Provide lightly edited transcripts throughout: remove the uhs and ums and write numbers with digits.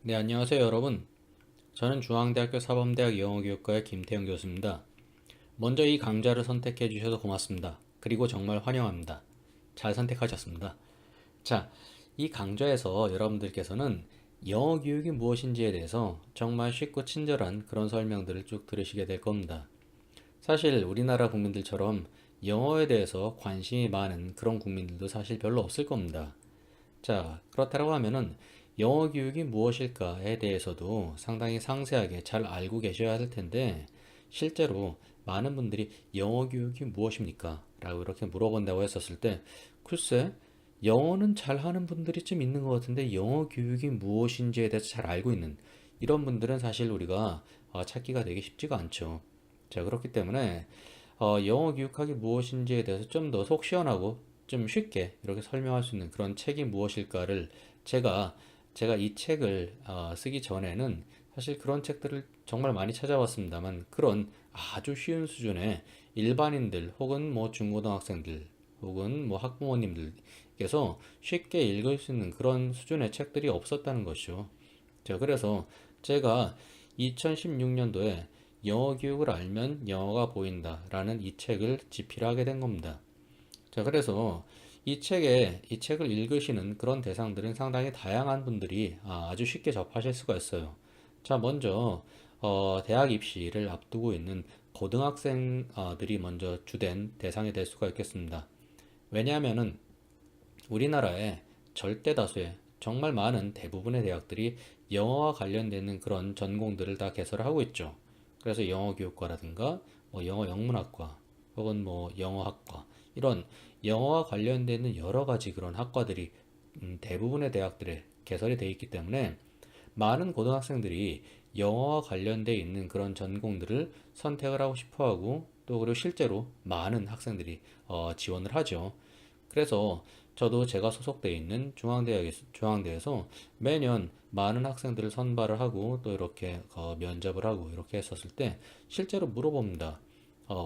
네, 안녕하세요, 여러분. 저는 중앙대학교 사범대학 영어교육과의 김태형 교수입니다. 먼저 이 강좌를 선택해 주셔서 고맙습니다. 그리고 정말 환영합니다. 잘 선택하셨습니다. 자, 이 강좌에서 여러분들께서는 영어 교육이 무엇인지에 대해서 정말 쉽고 친절한 그런 설명들을 쭉 들으시게 될 겁니다. 사실 우리나라 국민들처럼 영어에 대해서 관심이 많은 그런 국민들도 사실 별로 없을 겁니다. 자, 그렇다고 하면은 영어 교육이 무엇일까에 대해서도 상당히 상세하게 잘 알고 계셔야 할 텐데, 실제로 많은 분들이 영어 교육이 무엇입니까? 라고 이렇게 물어본다고 했었을 때, 글쎄, 영어는 잘 하는 분들이 좀 있는 것 같은데, 영어 교육이 무엇인지에 대해서 잘 알고 있는 이런 분들은 사실 우리가 찾기가 되게 쉽지가 않죠. 자, 그렇기 때문에 영어 교육학이 무엇인지에 대해서 좀 더 속 시원하고 좀 쉽게 이렇게 설명할 수 있는 그런 책이 무엇일까를 제가 제가 이 책을 쓰기 전에는 사실 그런 책들을 정말 많이 찾아봤습니다만 그런 아주 쉬운 수준의 일반인들 혹은 뭐 중고등학생들 혹은 뭐 학부모님들께서 쉽게 읽을 수 있는 그런 수준의 책들이 없었다는 것이죠. 자, 그래서 제가 2016년도에 영어 교육을 알면 영어가 보인다라는 이 책을 집필하게 된 겁니다. 자, 그래서 이 책을 읽으시는 그런 대상들은 상당히 다양한 분들이 아주 쉽게 접하실 수가 있어요. 자, 먼저, 대학 입시를 앞두고 있는 고등학생들이 먼저 주된 대상이 될 수가 있겠습니다. 왜냐하면은 우리나라의 절대 다수의 정말 많은 대부분의 대학들이 영어와 관련되는 그런 전공들을 다 개설하고 있죠. 그래서 영어 교육과라든가 뭐 영어 영문학과 혹은 뭐 영어학과 이런 영어와 관련되는 여러 가지 그런 학과들이 대부분의 대학들에 개설이 되어 있기 때문에 많은 고등학생들이 영어와 관련돼 있는 그런 전공들을 선택을 하고 싶어 하고 또 그리고 실제로 많은 학생들이 지원을 하죠. 그래서 저도 제가 소속돼 있는 중앙대에서 매년 많은 학생들을 선발을 하고 또 이렇게 면접을 하고 이렇게 했었을 때 실제로 물어봅니다.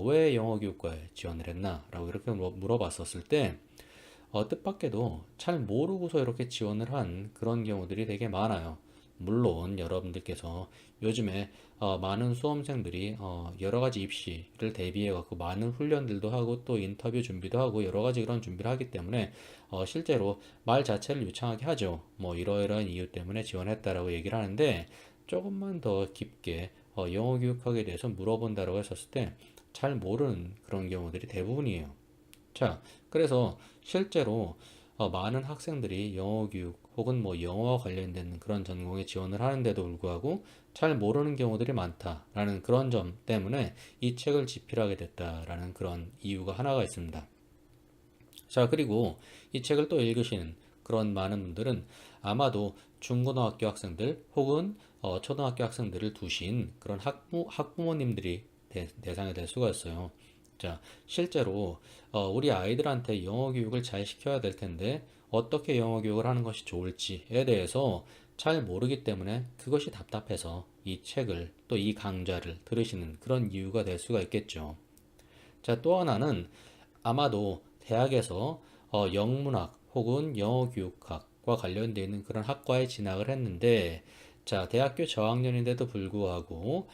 왜 영어교육과에 지원을 했나? 라고 이렇게 물어봤었을 때 뜻밖에도 잘 모르고서 이렇게 지원을 한 그런 경우들이 되게 많아요. 물론 여러분들께서 요즘에 많은 수험생들이 여러 가지 입시를 대비해 갖고 많은 훈련들도 하고 또 인터뷰 준비도 하고 여러 가지 그런 준비를 하기 때문에 실제로 말 자체를 유창하게 하죠. 뭐 이러이러한 이유 때문에 지원했다라고 얘기를 하는데 조금만 더 깊게 영어 교육학에 대해서 물어본다라고 했었을 때 잘 모르는 그런 경우들이 대부분이에요. 자, 그래서 실제로 많은 학생들이 영어 교육 혹은 뭐 영어와 관련된 그런 전공에 지원을 하는데도 불구하고 잘 모르는 경우들이 많다라는 그런 점 때문에 이 책을 집필하게 됐다라는 그런 이유가 하나가 있습니다. 자, 그리고 이 책을 또 읽으시는 그런 많은 분들은 아마도 중고등학교 학생들 혹은 초등학교 학생들을 두신 그런 학부모님들이 대상이 될 수가 있어요. 자, 실제로 우리 아이들한테 영어 교육을 잘 시켜야 될 텐데 어떻게 영어 교육을 하는 것이 좋을지에 대해서 잘 모르기 때문에 그것이 답답해서 이 책을 또 이 강좌를 들으시는 그런 이유가 될 수가 있겠죠. 자, 또 하나는 아마도 대학에서 영문학 혹은 영어교육학과 관련되어 있는 그런 학과에 진학을 했는데, 자, 대학교 저학년인데도 불구하고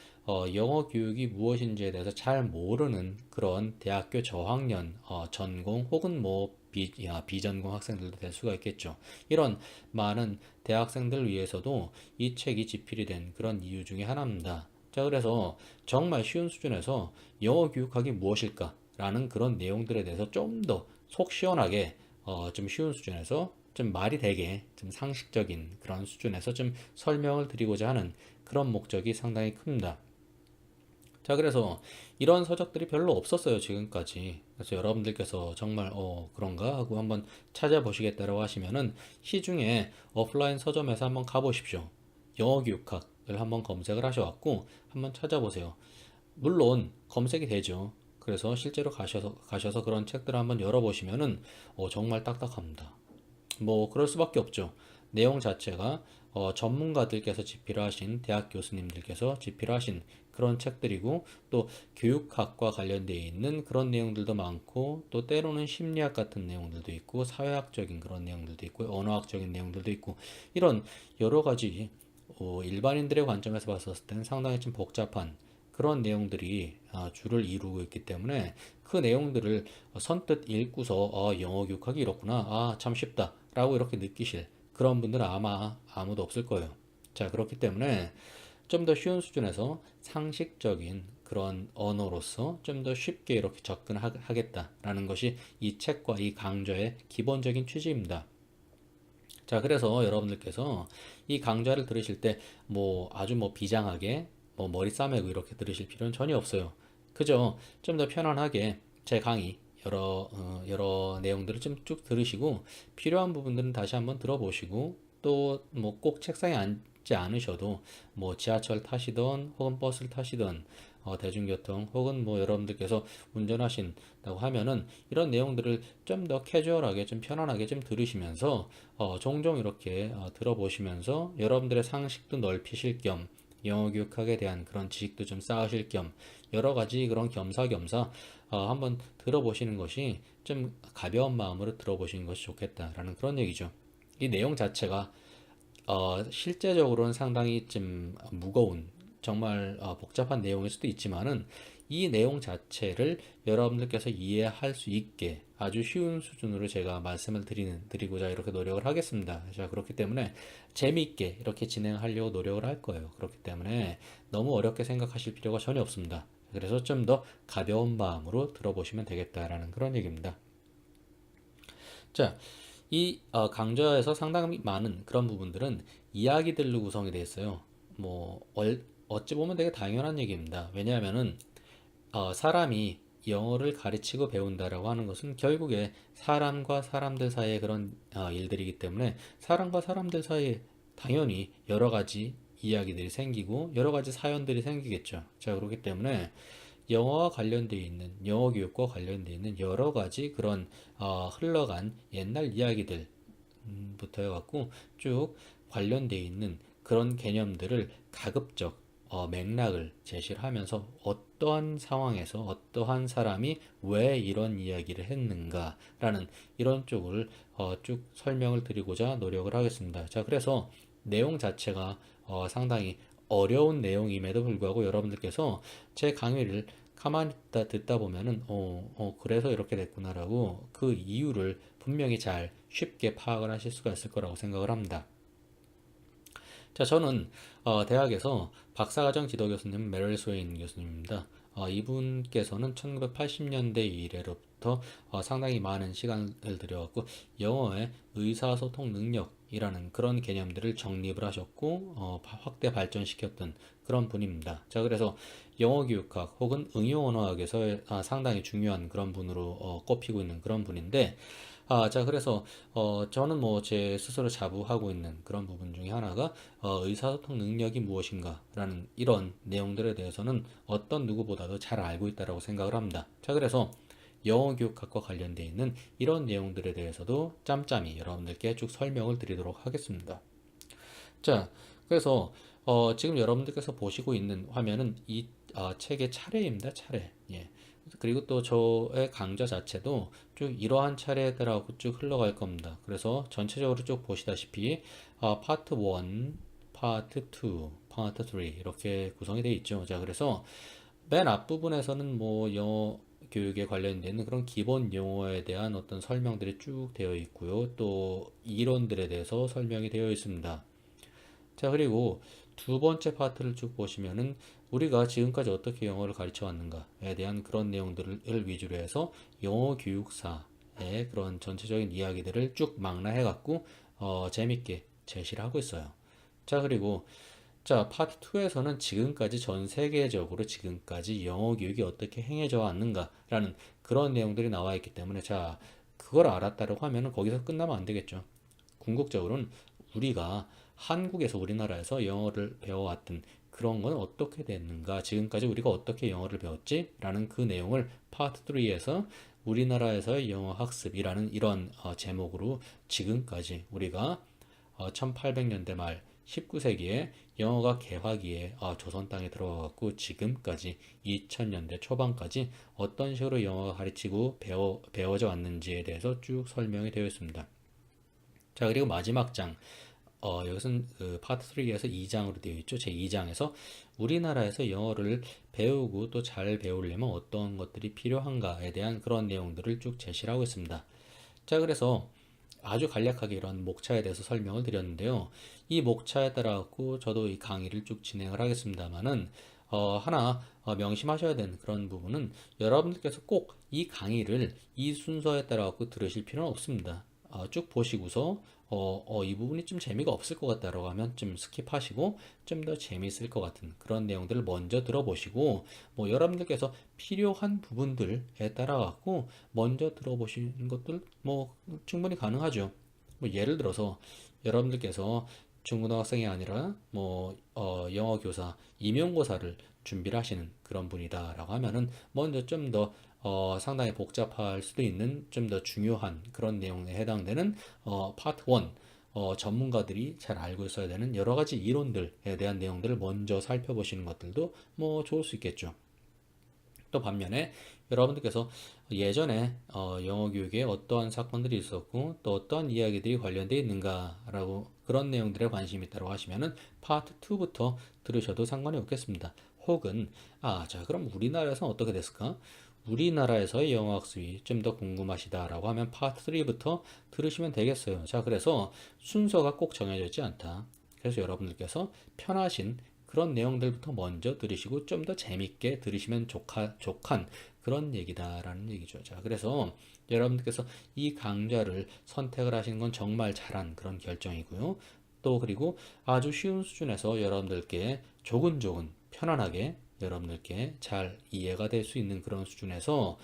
영어 교육이 무엇인지에 대해서 잘 모르는 그런 대학교 저학년 전공 혹은 뭐 비전공 학생들도 될 수가 있겠죠. 이런 많은 대학생들 위해서도 이 책이 집필이 된 그런 이유 중에 하나입니다. 자, 그래서 정말 쉬운 수준에서 영어 교육학이 무엇일까? 라는 그런 내용들에 대해서 좀 더 속 시원하게 좀 쉬운 수준에서 좀 말이 되게 좀 상식적인 그런 수준에서 좀 설명을 드리고자 하는 그런 목적이 상당히 큽니다. 자, 그래서 이런 서적들이 별로 없었어요, 지금까지. 그래서 여러분들께서 정말, 그런가? 하고 한번 찾아보시겠다고 하시면은, 시중에 오프라인 서점에서 한번 가보십시오. 영어 교육학을 한번 검색을 하셔갖고, 한번 찾아보세요. 물론, 검색이 되죠. 그래서 실제로 가셔서 그런 책들을 한번 열어보시면은, 정말 딱딱합니다. 뭐 그럴 수밖에 없죠. 내용 자체가 전문가들께서 집필하신 대학 교수님들께서 집필하신 그런 책들이고 또 교육학과 관련되어 있는 그런 내용들도 많고 또 때로는 심리학 같은 내용들도 있고 사회학적인 그런 내용들도 있고 언어학적인 내용들도 있고 이런 여러 가지 일반인들의 관점에서 봤었을 때는 상당히 좀 복잡한 그런 내용들이 주를 이루고 있기 때문에 그 내용들을 선뜻 읽고서 영어 교육하기 이렇구나. 참 쉽다. 라고 이렇게 느끼실 그런 분들은 아마 아무도 없을 거예요. 자, 그렇기 때문에 좀 더 쉬운 수준에서 상식적인 그런 언어로서 좀 더 쉽게 이렇게 접근하겠다라는 것이 이 책과 이 강좌의 기본적인 취지입니다. 자, 그래서 여러분들께서 이 강좌를 들으실 때 뭐 아주 뭐 비장하게 뭐 머리 싸매고 이렇게 들으실 필요는 전혀 없어요. 그죠? 좀 더 편안하게 제 강의 여러 내용들을 좀 쭉 들으시고 필요한 부분들은 다시 한번 들어보시고 또 뭐 꼭 책상에 앉지 않으셔도 뭐 지하철 타시던 혹은 버스를 타시던 대중교통 혹은 뭐 여러분들께서 운전하신다고 하면은 이런 내용들을 좀 더 캐주얼하게 좀 편안하게 좀 들으시면서 종종 이렇게 들어보시면서 여러분들의 상식도 넓히실 겸 영어 교육학에 대한 그런 지식도 좀 쌓으실 겸 여러 가지 그런 겸사겸사 한번 들어보시는 것이 좀 가벼운 마음으로 들어보시는 것이 좋겠다라는 그런 얘기죠. 이 내용 자체가 실제적으로는 상당히 좀 무거운 정말 복잡한 내용일 수도 있지만은 이 내용 자체를 여러분들께서 이해할 수 있게 아주 쉬운 수준으로 제가 말씀을 드리고자 이렇게 노력을 하겠습니다. 자, 그렇기 때문에 재미있게 이렇게 진행하려고 노력을 할 거예요. 그렇기 때문에 너무 어렵게 생각하실 필요가 전혀 없습니다. 그래서 좀 더 가벼운 마음으로 들어보시면 되겠다라는 그런 얘기입니다. 자, 이 강좌에서 상당히 많은 그런 부분들은 이야기들로 구성이 되어 있어요. 뭐 어찌 보면 되게 당연한 얘기입니다. 왜냐하면은 사람이 영어를 가르치고 배운다라고 하는 것은 결국에 사람과 사람들 사이의 그런 일들이기 때문에 사람과 사람들 사이에 당연히 여러 가지 이야기들이 생기고 여러 가지 사연들이 생기겠죠. 자, 그렇기 때문에 영어와 관련되어 있는 영어 교육과 관련되어 있는 여러 가지 그런 흘러간 옛날 이야기들부터 해갖고 쭉 관련되어 있는 그런 개념들을 가급적 맥락을 제시를 하면서 어떠한 상황에서 어떠한 사람이 왜 이런 이야기를 했는가라는 이런 쪽을 쭉 설명을 드리고자 노력을 하겠습니다. 자, 그래서 내용 자체가 상당히 어려운 내용임에도 불구하고 여러분들께서 제 강의를 가만히 듣다 보면은 그래서 이렇게 됐구나라고 그 이유를 분명히 잘 쉽게 파악을 하실 수가 있을 거라고 생각을 합니다. 자, 저는 대학에서 박사과정 지도 교수님 메럴 스웨인 교수님입니다. 이분께서는 1980년대 이래로부터 상당히 많은 시간을 들여왔고 영어의 의사소통 능력이라는 그런 개념들을 정립을 하셨고 확대 발전시켰던 그런 분입니다. 자, 그래서 영어 교육학 혹은 응용 언어학에서 상당히 중요한 그런 분으로 꼽히고 있는 그런 분인데 자, 그래서 저는 뭐 제 스스로 자부하고 있는 그런 부분 중에 하나가 의사소통 능력이 무엇인가라는 이런 내용들에 대해서는 어떤 누구보다도 잘 알고 있다라고 생각을 합니다. 자, 그래서 영어 교육학과 관련되어 있는 이런 내용들에 대해서도 짬짬이 여러분들께 쭉 설명을 드리도록 하겠습니다. 자, 그래서 지금 여러분들께서 보시고 있는 화면은 이 책의 차례입니다. 차례. 예. 그리고 또 저의 강좌 자체도 쭉 이러한 차례들하고 쭉 흘러갈 겁니다. 그래서 전체적으로 쭉 보시다시피 파트 1, 파트 2, 파트 3 이렇게 구성이 되어 있죠. 자, 그래서 맨 앞부분에서는 뭐 영어 교육에 관련된 그런 기본 용어에 대한 어떤 설명들이 쭉 되어 있고요. 또 이론들에 대해서 설명이 되어 있습니다. 자, 그리고 두 번째 파트를 쭉 보시면은 우리가 지금까지 어떻게 영어를 가르쳐 왔는가에 대한 그런 내용들을 위주로 해서 영어 교육사의 그런 전체적인 이야기들을 쭉 망라해 갖고 재밌게 제시를 하고 있어요. 자, 그리고 자, 파트 2에서는 지금까지 전 세계적으로 지금까지 영어 교육이 어떻게 행해져 왔는가라는 그런 내용들이 나와 있기 때문에 자, 그걸 알았다고 하면은 거기서 끝나면 안 되겠죠. 궁극적으로는 우리가 한국에서 우리나라에서 영어를 배워왔던 그런 건 어떻게 됐는가, 지금까지 우리가 어떻게 영어를 배웠지? 라는 그 내용을 파트 3에서 우리나라에서의 영어 학습이라는 이런 제목으로 지금까지 우리가 1800년대 말 19세기에 영어가 개화기에 조선 땅에 들어와갖고 지금까지 2000년대 초반까지 어떤 식으로 영어가 가르치고 배워져 왔는지에 대해서 쭉 설명이 되어 있습니다. 자, 그리고 마지막 장 여기서는 그 파트 3에서 2장으로 되어 있죠. 제 2장에서 우리나라에서 영어를 배우고 또 잘 배우려면 어떤 것들이 필요한가에 대한 그런 내용들을 쭉 제시를 하고 있습니다. 자, 그래서 아주 간략하게 이런 목차에 대해서 설명을 드렸는데요. 이 목차에 따라 갖고 저도 이 강의를 쭉 진행을 하겠습니다만은 하나 명심하셔야 되는 그런 부분은 여러분들께서 꼭 이 강의를 이 순서에 따라 갖고 들으실 필요는 없습니다. 쭉 보시고서 이 부분이 좀 재미가 없을 것 같다라고 하면 좀 스킵하시고 좀 더 재미있을 것 같은 그런 내용들을 먼저 들어보시고 뭐 여러분들께서 필요한 부분들에 따라 갖고 먼저 들어보시는 것들 뭐 충분히 가능하죠. 뭐 예를 들어서 여러분들께서 중고등학생이 아니라 뭐 영어 교사, 임용고사를 준비를 하시는 그런 분이다라고 하면은 먼저 좀 더 상당히 복잡할 수도 있는 좀 더 중요한 그런 내용에 해당되는 파트 1 전문가들이 잘 알고 있어야 되는 여러 가지 이론들에 대한 내용들을 먼저 살펴보시는 것들도 뭐 좋을 수 있겠죠. 또 반면에 여러분들께서 예전에 영어 교육에 어떠한 사건들이 있었고 또 어떠한 이야기들이 관련되어 있는가라고 그런 내용들에 관심이 있다고 하시면은 파트 2부터 들으셔도 상관이 없겠습니다. 혹은 자 그럼 우리나라에서는 어떻게 됐을까? 우리나라에서의 영어 학습이 좀 더 궁금하시다라고 하면 파트 3부터 들으시면 되겠어요. 자, 그래서 순서가 꼭 정해져 있지 않다. 그래서 여러분들께서 편하신 그런 내용들부터 먼저 들으시고 좀 더 재밌게 들으시면 족한 그런 얘기다라는 얘기죠. 자, 그래서 여러분들께서 이 강좌를 선택을 하신 건 정말 잘한 그런 결정이고요. 또 그리고 아주 쉬운 수준에서 여러분들께 조근조근 편안하게 여러분들께 잘 이해가 될 수 있는 그런 수준에서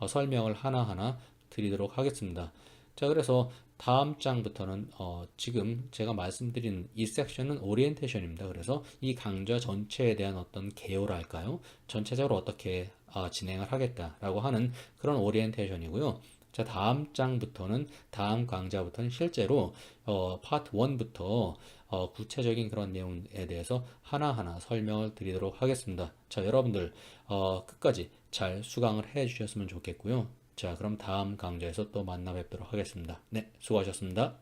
설명을 하나하나 드리도록 하겠습니다. 자, 그래서 다음 장부터는 지금 제가 말씀드린 이 섹션은 오리엔테이션입니다. 그래서 이 강좌 전체에 대한 어떤 개요랄까요? 전체적으로 어떻게 진행을 하겠다라고 하는 그런 오리엔테이션이고요. 자, 다음 강좌부터는 실제로 파트 1부터 구체적인 그런 내용에 대해서 하나하나 설명을 드리도록 하겠습니다. 자, 여러분들 끝까지 잘 수강을 해 주셨으면 좋겠고요. 자, 그럼 다음 강좌에서 또 만나 뵙도록 하겠습니다. 네, 수고하셨습니다.